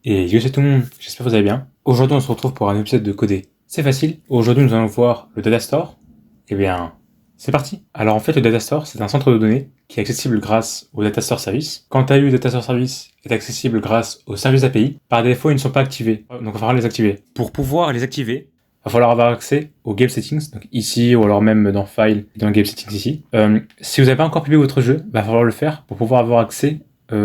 Et yo c'est tout le monde, j'espère que vous allez bien. Aujourd'hui on se retrouve pour un épisode de Coder. C'est facile, aujourd'hui nous allons voir le Data Store. Eh bien, c'est parti. Alors en fait le Data Store c'est un centre de données qui est accessible grâce au Data Store Service. Quant à lui, le Data Store Service est accessible grâce aux services API. Par défaut ils ne sont pas activés, donc il va falloir les activer. Pour pouvoir les activer, il va falloir avoir accès aux Game Settings, donc ici ou alors même dans File, dans Game Settings ici. Si vous n'avez pas encore publié votre jeu, il va falloir le faire pour pouvoir avoir accès à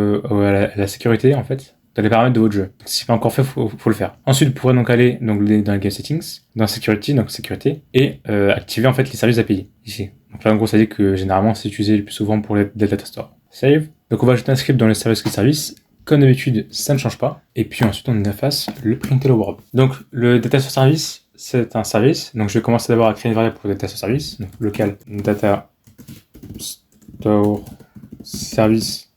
la sécurité en fait dans les paramètres de votre jeu. Donc, si c'est pas encore fait, faut le faire. Ensuite, vous pourrez donc aller dans les Game Settings, dans Security, donc sécurité, et activer en fait les services API ici. Donc là, en gros, ça dit que généralement c'est utilisé le plus souvent pour les Data Store. Save. Donc on va ajouter un script dans les services. Comme d'habitude, ça ne change pas. Et puis ensuite, on efface le print hello world. Donc le Data Store Service, c'est un service. Donc je vais commencer d'abord à créer une variable pour le Data Store Service. Donc local Data Store Service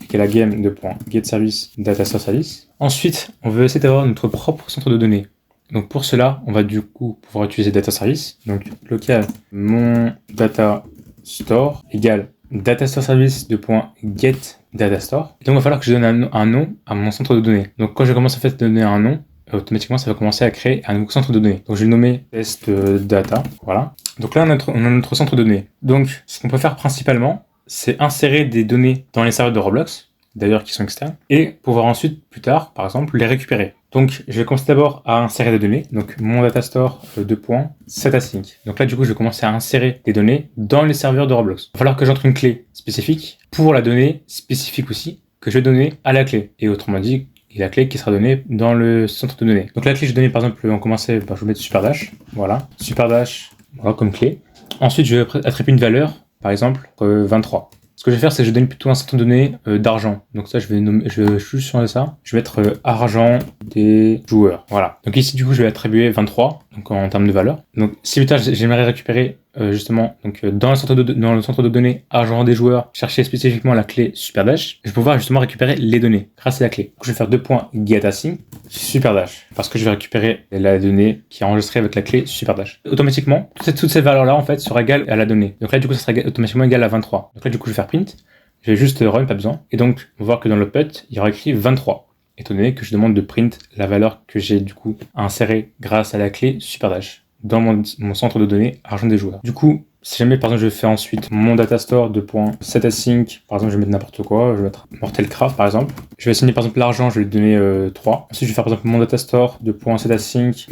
qui est la game de .getService Data Store Service. Ensuite, on veut essayer d'avoir notre propre centre de données. Donc pour cela, on va du coup pouvoir utiliser Data Service. Donc local mon data store égale Data Store Service de .get Data Store. Et donc il va falloir que je donne un nom à mon centre de données. Donc quand je commence en fait à donner un nom, automatiquement ça va commencer à créer un nouveau centre de données. Donc je vais le nommer test data. Voilà. Donc là on a notre centre de données. Donc ce qu'on peut faire principalement, c'est insérer des données dans les serveurs de Roblox, d'ailleurs qui sont externes, et pouvoir ensuite, plus tard, par exemple, les récupérer. Donc, je vais commencer d'abord à insérer des données, donc mon datastore .setAsync. Donc là, du coup, je vais commencer à insérer des données dans les serveurs de Roblox. Il va falloir que j'entre une clé spécifique pour la donnée spécifique aussi, que je vais donner à la clé. Et autrement dit, la clé qui sera donnée dans le centre de données. Donc la clé, je vais donner, par exemple, on commençait, je vais mettre superdash, voilà, superdash, voilà, comme clé. Ensuite, je vais attribuer une valeur, par exemple, 23. Ce que je vais faire, c'est que je donne plutôt un centre de données d'argent. Donc ça, je vais juste changer ça. Je vais mettre argent des joueurs. Voilà. Donc ici, du coup, je vais attribuer 23, donc en termes de valeur. Donc si plus tard, j'aimerais récupérer justement donc dans le centre de données argent des joueurs, chercher spécifiquement la clé superdash, je vais pouvoir justement récupérer les données grâce à la clé. Donc, je vais faire .getAsync superdash parce que je vais récupérer la donnée qui est enregistrée avec la clé superdash. Automatiquement, toutes ces valeurs là en fait seront égales à la donnée. Donc là du coup ça sera automatiquement égal à 23. Donc là du coup je vais faire print, je vais juste run, pas besoin. Et donc on va voir que dans le put il y aura écrit 23. Étant donné que je demande de print la valeur que j'ai du coup insérée grâce à la clé superdash dans mon centre de données argent des joueurs. Du coup, si jamais par exemple je fais ensuite mon datastore .setAsync, par exemple je vais mettre n'importe quoi, je vais mettre Mortalcraft par exemple. Je vais assigner par exemple l'argent, je vais lui donner 3. Ensuite je vais faire par exemple mon datastore .setAsync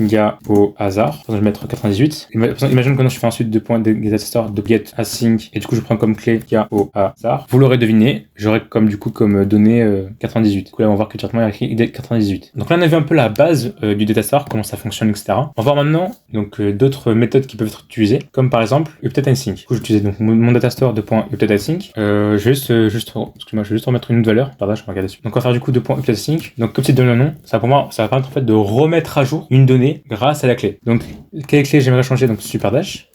au hasard. Par exemple je vais mettre 98. Imagine que je fais ensuite datastore .getAsync et du coup je prends comme clé au hasard. Vous l'aurez deviné, j'aurai comme donnée 98. Du coup là on va voir que directement il y a écrit 98. Donc là on a vu un peu la base du datastore, comment ça fonctionne, etc. On va voir maintenant donc d'autres méthodes qui peuvent être utilisées, comme par exemple updateAsync. Du coup, j'utilisais donc mon datastore .updateAsync. Je vais juste remettre une autre valeur. Pardon, je vais regarder dessus. Donc, on va faire du coup .updateAsync. Donc, comme c'est donné un nom, ça pour moi, ça va permettre en fait de remettre à jour une donnée grâce à la clé. Donc, quelle clé j'aimerais changer? Donc, superdash.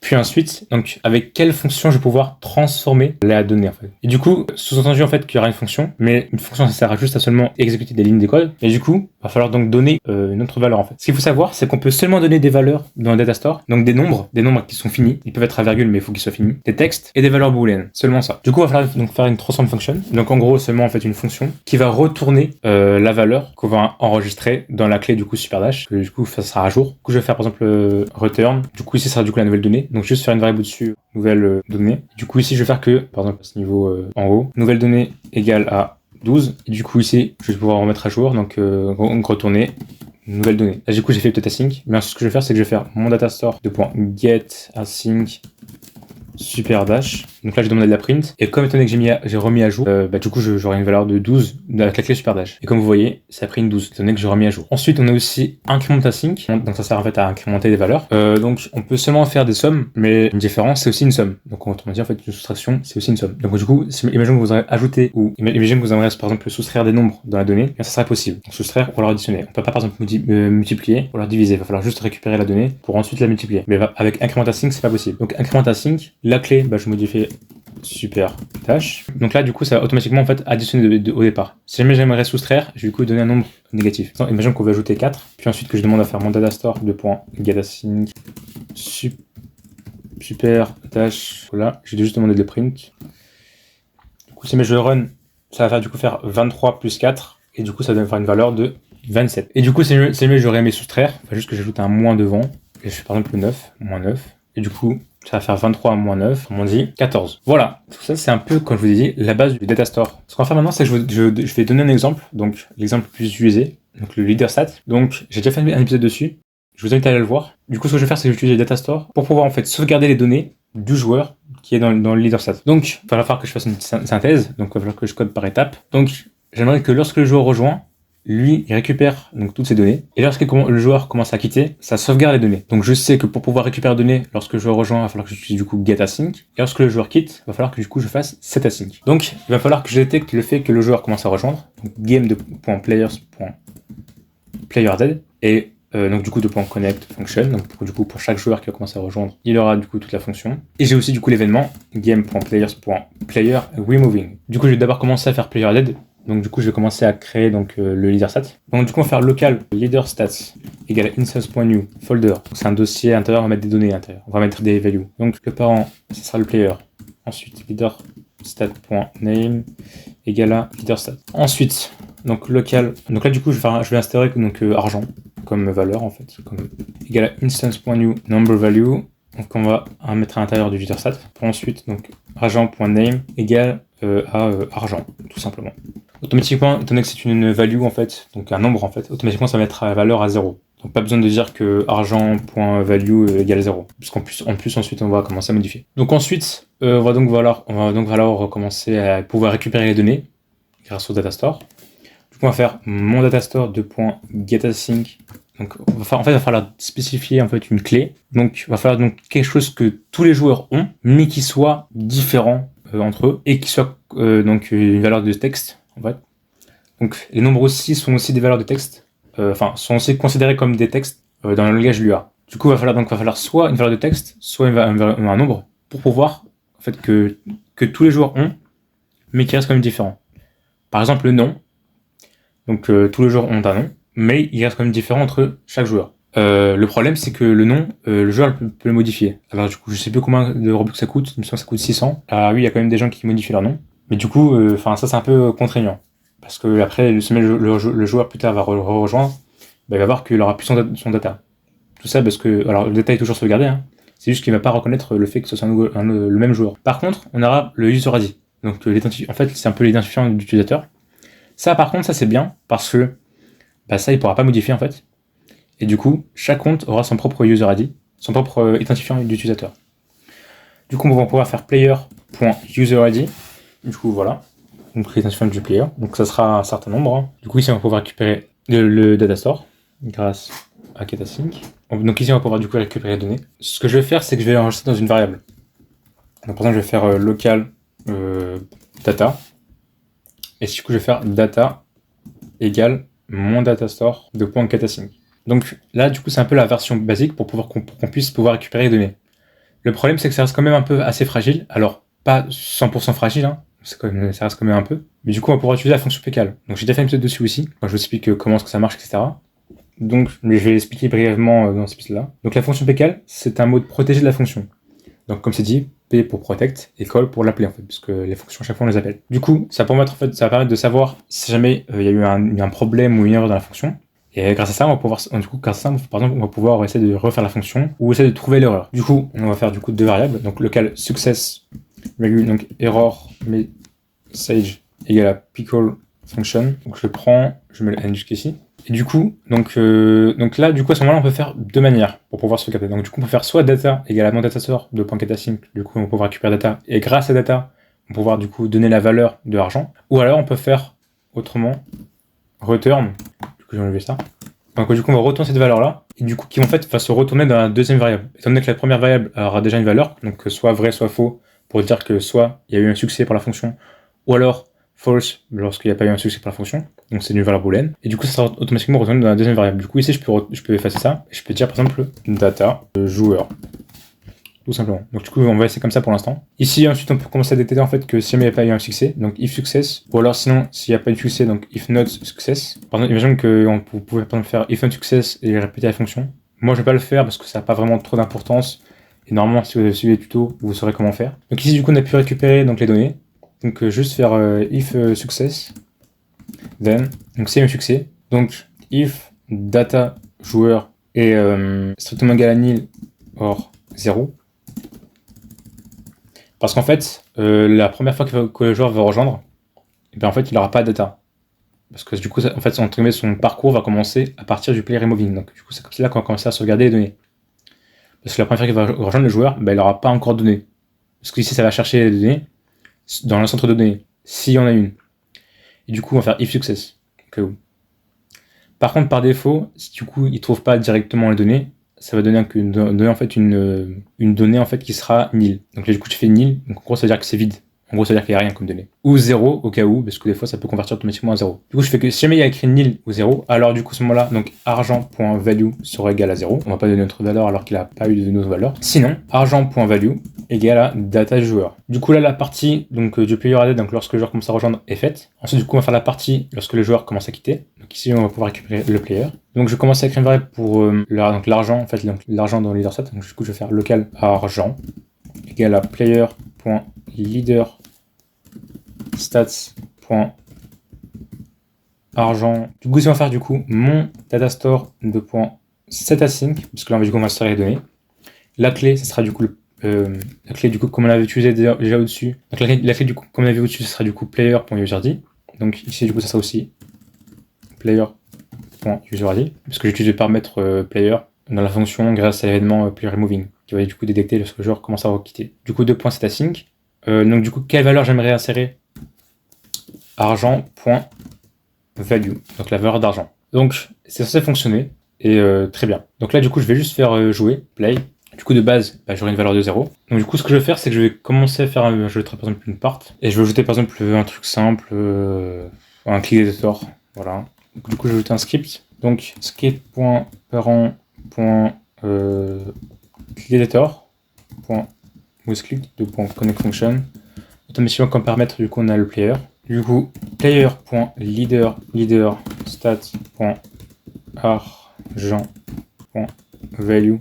Puis ensuite, donc, avec quelle fonction je vais pouvoir transformer la donnée, en fait. Et du coup, sous-entendu, en fait, qu'il y aura une fonction, mais une fonction, ça sert juste à seulement exécuter des lignes de code. Et du coup, il va falloir donc donner une autre valeur, en fait. Ce qu'il faut savoir, c'est qu'on peut seulement donner des valeurs dans le datastore, donc des nombres qui sont finis. Ils peuvent être à virgule, mais il faut qu'ils soient finis. Des textes et des valeurs booléennes. Seulement ça. Du coup, il va falloir donc faire une transform function. Donc, en gros, seulement, en fait, une fonction qui va retourner la valeur qu'on va enregistrer dans la clé, du coup, superdash. Que, du coup, ça sera à jour. Du coup, je vais faire, par exemple, return. Du coup, ici, ça sera, du coup, la nouvelle donnée. Donc juste faire une variable au-dessus, nouvelle donnée. Du coup ici je vais faire que, par exemple à ce niveau en haut, nouvelle donnée égale à 12. Et du coup ici je vais pouvoir remettre à jour, donc retourner nouvelle donnée. Là du coup j'ai fait updateAsync, mais ce que je vais faire c'est que je vais faire mon datastore .getAsync superdash. Donc là je demande de la print, et comme étant donné que j'ai remis à jour, du coup j'aurai une valeur de 12 avec la clé superdash. Et comme vous voyez, ça a pris une 12, étant donné que j'ai remis à jour. Ensuite on a aussi incrementAsync, donc ça sert en fait à incrémenter des valeurs. Donc on peut seulement faire des sommes, mais une différence c'est aussi une somme. Donc autrement dit en fait une soustraction c'est aussi une somme. Donc du coup, imaginons que vous aurez ajouté, ou imaginons que vous aimeriez par exemple soustraire des nombres dans la donnée, ça serait possible. Donc soustraire ou alors additionner. On peut pas par exemple multiplier ou alors diviser, il va falloir juste récupérer la donnée pour ensuite la multiplier. Mais avec incrementAsync c'est pas possible. Donc incrementAsync, la clé, je modifie superdash. Donc là, du coup, ça va automatiquement en fait additionner au départ. Si jamais j'aimerais soustraire, je vais du coup donner un nombre négatif. Imaginons qu'on veut ajouter 4, puis ensuite que je demande à faire mon datastore .getAsync superdash. Voilà, je vais juste demander de print. Du coup, si jamais je run, ça va faire du coup faire 23 plus 4. et du coup ça va faire une valeur de 27. Et du coup c'est mieux j'aurais aimé soustraire, enfin juste que j'ajoute un moins devant, et je fais par exemple le 9, moins 9, et du coup ça va faire 23 moins 9, on dit 14. Voilà, tout ça c'est un peu, comme je vous ai dit, la base du Datastore. Ce qu'on va faire maintenant, c'est que je vais donner un exemple, donc l'exemple le plus utilisé, donc le leader stat. Donc j'ai déjà fait un épisode dessus, je vous invite à aller le voir. Du coup ce que je vais faire, c'est que j'utilise Datastore pour pouvoir en fait sauvegarder les données du joueur qui est dans le leader stat. Donc il va falloir que je fasse une synthèse, donc il va falloir que je code par étape. Donc j'aimerais que lorsque le joueur rejoint, lui, il récupère donc toutes ces données. Et lorsque le joueur commence à quitter, ça sauvegarde les données. Donc je sais que pour pouvoir récupérer les données, lorsque le joueur rejoint, il va falloir que j'utilise du coup getAsync. Et lorsque le joueur quitte, il va falloir que du coup je fasse setAsync. Donc il va falloir que je détecte le fait que le joueur commence à rejoindre. Donc game.players.playerZ. Et donc du coup de .connect function. Donc du coup pour chaque joueur qui va commencer à rejoindre, il aura du coup toute la fonction. Et j'ai aussi du coup l'événement game.players.playerRemoving. Du coup je vais d'abord commencer à faire playerZ. Donc du coup je vais commencer à créer donc le leader stat. Donc du coup on va faire local leader stats égale instance.new folder. C'est un dossier à l'intérieur, on va mettre des données à l'intérieur. On va mettre des values. Donc le parent, ce sera le player. Ensuite leader stat.name égale à leader stat. Ensuite donc local. Donc là du coup je vais instaurer donc argent comme valeur en fait, comme égale à instance.new number value. Donc on va mettre à l'intérieur du leader stat. Pour ensuite donc argent.name égale à argent tout simplement. Automatiquement, étant donné que c'est une value en fait, donc un nombre en fait, automatiquement ça va mettre la valeur à 0. Donc pas besoin de dire que argent.value égale 0. Puisqu'en plus ensuite on va commencer à modifier. Donc ensuite, on va donc commencer à pouvoir récupérer les données grâce au Datastore. Du coup on va faire mon Datastore de .getAsync. Donc il va falloir spécifier en fait une clé. Donc il va falloir donc quelque chose que tous les joueurs ont, mais qui soit différent entre eux et qui soit donc une valeur de texte. En fait. Donc les nombres aussi sont aussi des valeurs de texte, sont aussi considérés comme des textes dans le langage Lua. Du coup, il va falloir soit une valeur de texte, soit un nombre, pour pouvoir en fait que tous les joueurs ont, mais qui reste quand même différent. Par exemple, le nom. Donc tous les joueurs ont un nom, mais il reste quand même différent entre chaque joueur. Le problème, c'est que le nom, le joueur peut le modifier. Alors du coup, je sais plus combien de Robux ça coûte, il me semble que ça coûte 600. Ah oui, il y a quand même des gens qui modifient leur nom. Mais du coup, ça c'est un peu contraignant. Parce que après, le joueur plus tard va rejoindre, il va voir qu'il aura plus son data. Tout ça parce que, alors le data est toujours sauvegardé, hein, c'est juste qu'il va pas reconnaître le fait que ce soit le même joueur. Par contre, on aura le user ID. Donc en fait, c'est un peu l'identifiant d'utilisateur. Ça par contre, ça c'est bien, parce que ça il pourra pas modifier en fait. Et du coup, chaque compte aura son propre user ID, son propre identifiant d'utilisateur. Du coup, on va pouvoir faire player.userid. Du coup, voilà. Donc, l'identifiant du player. Donc, ça sera un certain nombre. Hein. Du coup, ici, on va pouvoir récupérer le Datastore grâce à getAsync. Donc, ici, on va pouvoir du coup récupérer les données. Ce que je vais faire, c'est que je vais enregistrer dans une variable. Donc, par exemple, je vais faire local data. Et du coup, je vais faire data égale mon Datastore de .getAsync. Donc là, du coup, c'est un peu la version basique pour qu'on puisse pouvoir récupérer les données. Le problème, c'est que ça reste quand même un peu assez fragile. Alors, pas 100% fragile, hein. Ça reste quand même un peu. Mais du coup, on va pouvoir utiliser la fonction pécal. Donc j'ai déjà fait un épisode dessus aussi. Quand je vous explique comment est-ce que ça marche, etc. Donc, je vais l'expliquer brièvement dans cet épisode-là. Donc la fonction pécal, c'est un mode protégé de la fonction. Donc comme c'est dit, P pour protect et call pour l'appeler en fait, puisque les fonctions à chaque fois on les appelle. Du coup, ça va permettre de savoir si jamais il y a eu un problème ou une erreur dans la fonction. Et grâce à ça, par exemple, on va pouvoir essayer de refaire la fonction ou essayer de trouver l'erreur. Du coup, on va faire du coup deux variables. Donc local success, donc error message égale à pickle function. Donc je mets le n jusqu'ici. Et du coup, donc là, du coup, à ce moment-là, on peut faire deux manières pour pouvoir se sauvegarder. Donc du coup, on peut faire soit data égale à mon datasort de .getAsync. Du coup, on va pouvoir récupérer data. Et grâce à data, on va pouvoir du coup donner la valeur de l'argent. Ou alors, on peut faire autrement return. J'ai enlevé ça. Donc du coup on va retourner cette valeur là et du coup qui en fait va se retourner dans la deuxième variable. Étant donné que la première variable aura déjà une valeur, donc soit vrai soit faux, pour dire que soit il y a eu un succès pour la fonction, ou alors false lorsqu'il n'y a pas eu un succès pour la fonction, donc c'est une valeur booléenne, et du coup ça sera automatiquement retourné dans la deuxième variable. Du coup ici je peux effacer ça, et je peux dire par exemple data joueur. Tout simplement. Donc du coup on va essayer comme ça pour l'instant. Ici ensuite on peut commencer à détecter en fait que si jamais il n'y a pas eu un succès, donc if success, ou alors sinon s'il n'y a pas eu de succès, donc if not success. Par exemple, imagine que vous pouvez par exemple faire if not success et répéter la fonction. Moi je vais pas le faire parce que ça n'a pas vraiment trop d'importance. Et normalement si vous avez suivi les tutos, vous saurez comment faire. Donc ici du coup on a pu récupérer donc les données. Donc juste faire if success, then, donc c'est un succès. Donc, if data joueur est strictement égal à nil or 0. Parce qu'en fait, la première fois que le joueur va rejoindre, et bien en fait, il n'aura pas de data. Parce que du coup, en fait, son parcours va commencer à partir du player removing. Donc, du coup, c'est comme là qu'on va commencer à sauvegarder les données. Parce que la première fois qu'il va rejoindre le joueur, ben, il n'aura pas encore de données. Parce que ici, ça va chercher les données dans le centre de données, s'il y en a une. Et du coup, on va faire if success. Au cas où. Par contre, par défaut, si du coup, il ne trouve pas directement les données, ça va donner en fait une donnée en fait qui sera nil. Donc là, du coup, je fais nil. Donc en gros, ça veut dire que c'est vide. En gros, ça veut dire qu'il n'y a rien comme donnée. Ou 0 au cas où, parce que des fois, ça peut convertir automatiquement à 0. Du coup, je fais que si jamais il y a écrit nil ou 0, alors du coup, à ce moment-là, donc argent.value sera égal à 0. On va pas donner notre valeur alors qu'il n'a pas eu de notre valeur. Sinon, argent.value égale à data joueur. Du coup, là, la partie donc, du player added, donc lorsque le joueur commence à rejoindre, est faite. Ensuite, du coup, on va faire la partie lorsque le joueur commence à quitter. Donc ici, on va pouvoir récupérer le player. Donc, je commence à écrire une variable pour l'argent, en fait, l'argent dans le leader set. Donc, du coup, je vais faire local argent égale à player.leader stats.argent. Du coup, si on va faire du coup mon datastore de .setAsync, parce que là, du coup, on va se les données. La clé, ce sera du coup la clé du coup comme on l'avait utilisé déjà au-dessus. Donc la clé du coup comme on l'avait au-dessus, ce sera du coup player.userid. Donc ici du coup ça sera aussi player.userid, parce que j'utilise le paramètre player dans la fonction grâce à l'événement player removing qui va du coup détecter lorsque le joueur commence à quitter. Du coup 2.setAsync. Donc du coup quelle valeur j'aimerais insérer? Argent.value, donc la valeur d'argent. Donc c'est censé fonctionner et très bien. Donc là du coup je vais juste faire jouer play. Du coup de base j'aurai une valeur de 0. Donc du coup ce que je vais faire c'est que je vais commencer à faire je vais par exemple une part et je vais ajouter par exemple un truc simple, un click editor, voilà. Donc, du coup je vais ajouter un script. Donc script.parent.click editor .withClick de .connect function. Automatiquement comme paramètre du coup on a le player. Du coup player.leader stats.argent.value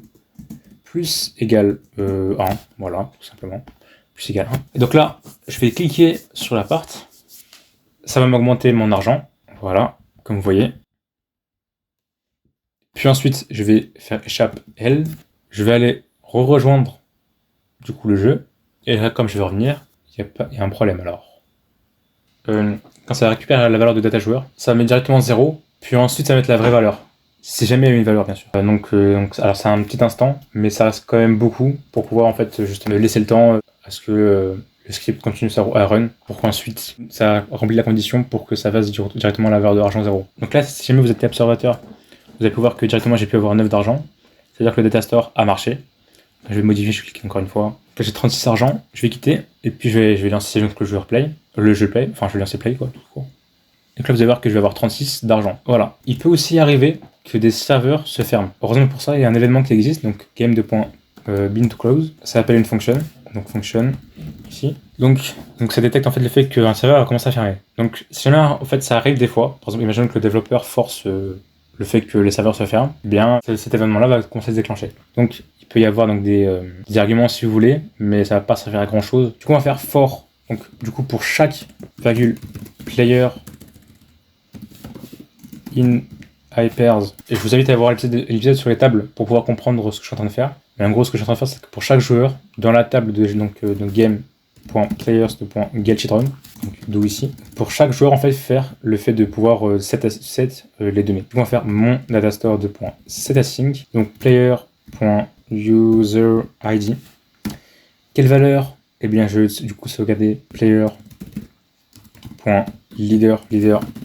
plus égale 1, voilà, tout simplement, plus égale 1. Et donc là, je vais cliquer sur la part, ça va m'augmenter mon argent, voilà, comme vous voyez. Puis ensuite, je vais faire échappe L, je vais aller rejoindre du coup le jeu, et là, comme je vais revenir, il y a un problème alors. Quand ça récupère la valeur de data joueur, ça va mettre directement 0, puis ensuite ça va mettre la vraie valeur. Si jamais il y a une valeur, bien sûr. Donc, alors c'est un petit instant, mais ça reste quand même beaucoup pour pouvoir en fait juste laisser le temps à ce que le script continue à run, pour qu'ensuite ça remplit la condition pour que ça fasse directement la valeur de argent 0. Donc là, si jamais vous êtes observateur, vous allez pouvoir que directement j'ai pu avoir 9 d'argent, c'est-à-dire que le data store a marché. Je vais modifier, je clique encore une fois. Là j'ai 36 argent, je vais quitter, et puis je vais lancer donc le joueur play, le jeu play, enfin je vais lancer play quoi, tout court. Donc là vous allez voir que je vais avoir 36 d'argent. Voilà. Il peut aussi arriver que des serveurs se ferment. Heureusement pour ça, il y a un événement qui existe, donc game de bin to close. Ça appelle une function, donc function ici. Donc ça détecte en fait le fait qu'un serveur va commencer à fermer. Donc si jamais en fait ça arrive des fois, par exemple imaginons que le développeur force le fait que les serveurs se ferment, eh bien cet événement-là va commencer à se déclencher. Donc il peut y avoir donc des arguments si vous voulez, mais ça va pas servir à grand chose. Du coup on va faire for. Donc du coup pour chaque virgule player in hypers, et je vous invite à voir l'épisode sur les tables pour pouvoir comprendre ce que je suis en train de faire. Mais en gros, ce que je suis en train de faire, c'est que pour chaque joueur, dans la table de game.players.getChildren, donc d'où ici, pour chaque joueur, en fait, faire le fait de pouvoir set les données. On va faire mon datastore de .setAsync, donc player.userid. Quelle valeur? Eh bien, je vais du coup sauvegarder player.leader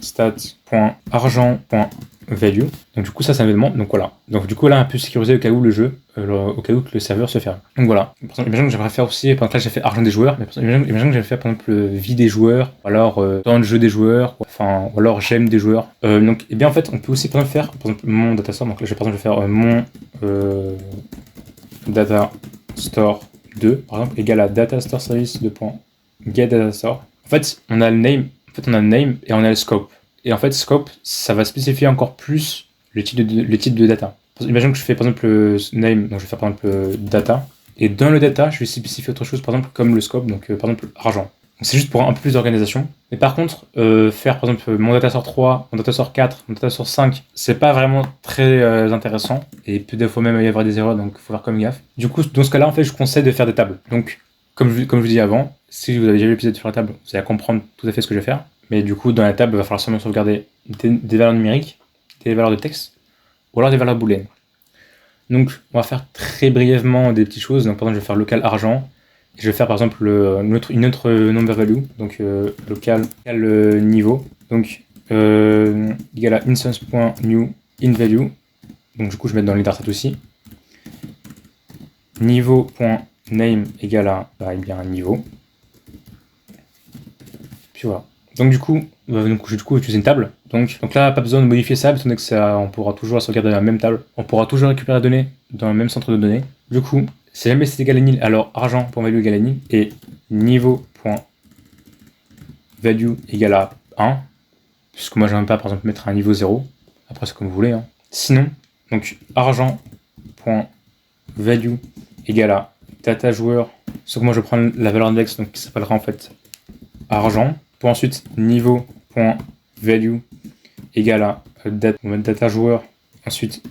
stats.argent.value. Donc du coup ça c'est un événement, donc voilà. Donc du coup là un peu sécurisé au cas où le jeu, au cas où que le serveur se ferme. Donc voilà. Par exemple, imagine que j'aimerais faire aussi, par exemple là j'ai fait argent des joueurs, mais imagine que j'aimerais faire par exemple vie des joueurs, ou alors temps de jeu des joueurs, enfin, ou alors j'aime des joueurs. Donc et bien en fait on peut aussi par exemple faire, par exemple mon data store, donc là par exemple je vais faire mon data store 2, par exemple, égale à datastore service de .getDataStore. En fait on a le name et on a le scope. Et en fait, scope, ça va spécifier encore plus le type de data. Imagine que je fais par exemple name, donc je vais faire par exemple data. Et dans le data, je vais spécifier autre chose, par exemple comme le scope, donc par exemple argent. C'est juste pour un peu plus d'organisation. Mais par contre, faire par exemple mon data sort 3, mon data sort 4, mon data sort 5, c'est pas vraiment très intéressant. Et il peut des fois même y avoir des erreurs, donc il faut faire comme gaffe. Du coup, dans ce cas-là, en fait, je conseille de faire des tables. Donc, comme je vous dis avant, si vous avez déjà vu l'épisode sur la table, vous allez comprendre tout à fait ce que je vais faire. Mais du coup, dans la table, il va falloir seulement sauvegarder des valeurs numériques, des valeurs de texte, ou alors des valeurs booléennes. Donc, on va faire très brièvement des petites choses. Donc, par exemple, je vais faire local argent. Je vais faire par exemple une autre number value, donc local niveau, donc égal à instance.new inValue. Donc du coup je vais mettre dans l'interstat aussi. Niveau.name égal à bien niveau. Puis voilà. Donc du coup, utiliser une table. Donc là, pas besoin de modifier ça, étant donné que ça, on pourra toujours sauvegarder dans la même table. On pourra toujours récupérer les données dans le même centre de données. Du coup, si jamais c'est égal à nil, alors argent.value égale à nil et niveau.value égale à 1. Puisque moi j'aime pas par exemple mettre un niveau 0. Après c'est comme vous voulez. Hein. Sinon, donc argent.value égale à data joueur. Sauf que moi je prends la valeur index donc qui s'appellera en fait argent. Pour ensuite niveau.value égale à data joueur. Ensuite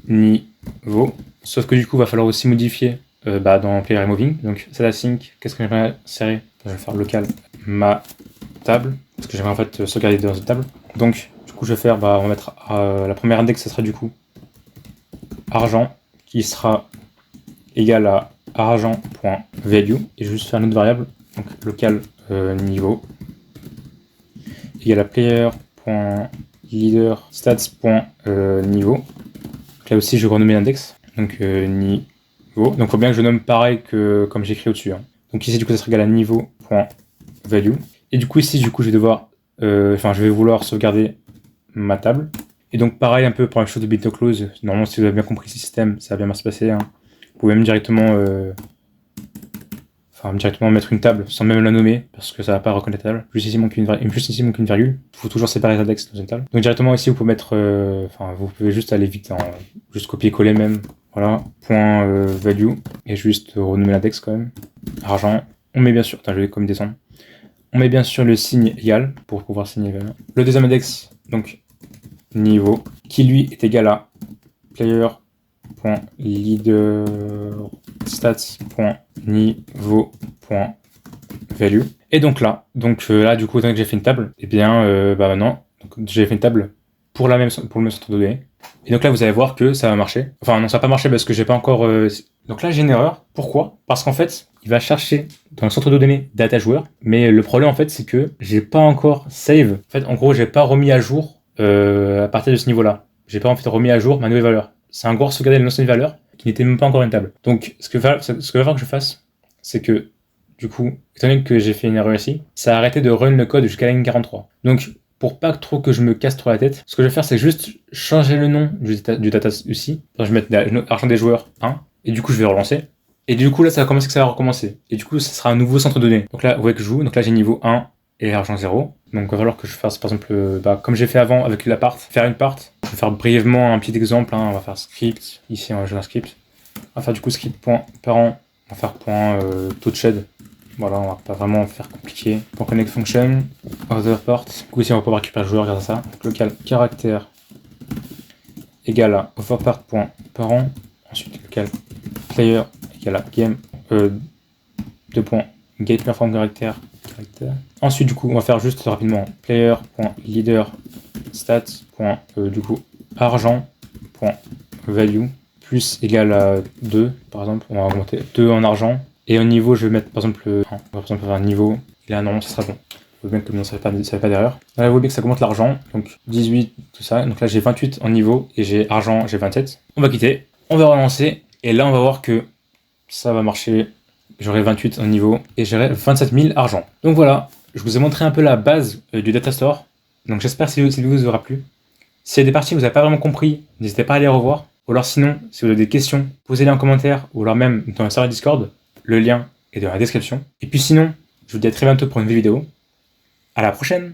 niveau. Sauf que du coup, il va falloir aussi modifier dans player removing. Donc, c'est la sync. Qu'est-ce que j'aimerais insérer? Je vais faire local ma table. Parce que j'aimerais en fait sauvegarder dans une table. Donc, du coup, je vais faire, on va mettre la première index, ce sera du coup argent qui sera égal à argent.value. Et je vais juste faire une autre variable. Donc, local niveau égal à player.leader stats.niveau. Donc là aussi, je vais renommer l'index. Donc niveau. Donc il faut bien que je nomme pareil que comme j'ai écrit au-dessus. Hein. Donc ici du coup ça sera égal à niveau.value. Et du coup ici du coup je vais devoir je vais vouloir sauvegarder ma table. Et donc pareil un peu pour la chose de bit to close. Normalement si vous avez bien compris le système, ça va bien se passer. Hein. Vous pouvez même directement mettre une table sans même la nommer parce que ça va pas reconnaître la table. Juste ici manque une virgule. Il faut toujours séparer les index dans une table. Donc directement ici vous pouvez mettre vous pouvez juste aller vite juste copier-coller même. Voilà, point value, et juste renommer l'index quand même. Argent, on met bien sûr, je vais comme descendre. On met bien sûr le signe égal pour pouvoir signer le deuxième index, donc niveau, qui lui est égal à player.leader.stats.niveau.value. Et donc là du coup, tant que j'ai fait une table, et maintenant, j'ai fait une table pour le même centre de données. Et donc là, vous allez voir que ça va marcher. Enfin, non, ça va pas marcher parce que j'ai pas encore... Donc là, j'ai une erreur. Pourquoi? Parce qu'en fait, il va chercher dans le centre de données data joueur. Mais le problème, en fait, c'est que j'ai pas encore save. En fait, en gros, j'ai pas remis à jour à partir de ce niveau-là. J'ai pas en fait remis à jour ma nouvelle valeur. C'est encore sauvegarder l'ancienne valeur qui n'était même pas encore une table. Donc, ce que va falloir que je fasse, c'est que, du coup, étant donné que j'ai fait une erreur ici, ça a arrêté de run le code jusqu'à la ligne 43. Donc, pour pas trop que je me casse trop la tête, ce que je vais faire, c'est juste changer le nom du data ici. Je vais mettre argent des joueurs 1, et du coup, je vais relancer. Et du coup, là, ça va recommencer. Et du coup, ça sera un nouveau centre de données. Donc là, vous voyez que je joue. Donc là, j'ai niveau 1 et argent 0. Donc, il va falloir que je fasse, par exemple, comme j'ai fait avant avec la part, faire une part. Je vais faire brièvement un petit exemple. Hein. On va faire script. Ici, on va jouer un script. On va faire du coup script.parent. On va faire .touched. Voilà, on va pas vraiment faire compliqué. Pour connect function, other part. Du coup, ici, on va pouvoir récupérer le joueur grâce à ça. Donc, local caractère égal à overpart.parent. Ensuite, local player égal à game 2.getPerform caractère. Ensuite, du coup, on va faire juste rapidement player.leader stats. Du coup, argent.value plus égal à 2, par exemple. On va augmenter 2 en argent. Et au niveau, je vais mettre par exemple 1. On va par exemple faire un niveau. Et là, non, ça sera bon. Vous voyez bien que non, ça fait pas d'erreur. Là, vous voyez que ça augmente l'argent. Donc 18, tout ça. Donc là, j'ai 28 en niveau et j'ai argent, j'ai 27. On va quitter. On va relancer. Et là, on va voir que ça va marcher. J'aurai 28 en niveau et j'aurai 27 000 argent. Donc voilà, je vous ai montré un peu la base du data store. Donc j'espère que cette vidéo vous aura plu. S'il y a des parties que vous n'avez pas vraiment compris, n'hésitez pas à les revoir. Ou alors sinon, si vous avez des questions, posez-les en commentaire ou alors même dans le serveur Discord. Le lien est dans la description. Et puis sinon, je vous dis à très bientôt pour une nouvelle vidéo. À la prochaine!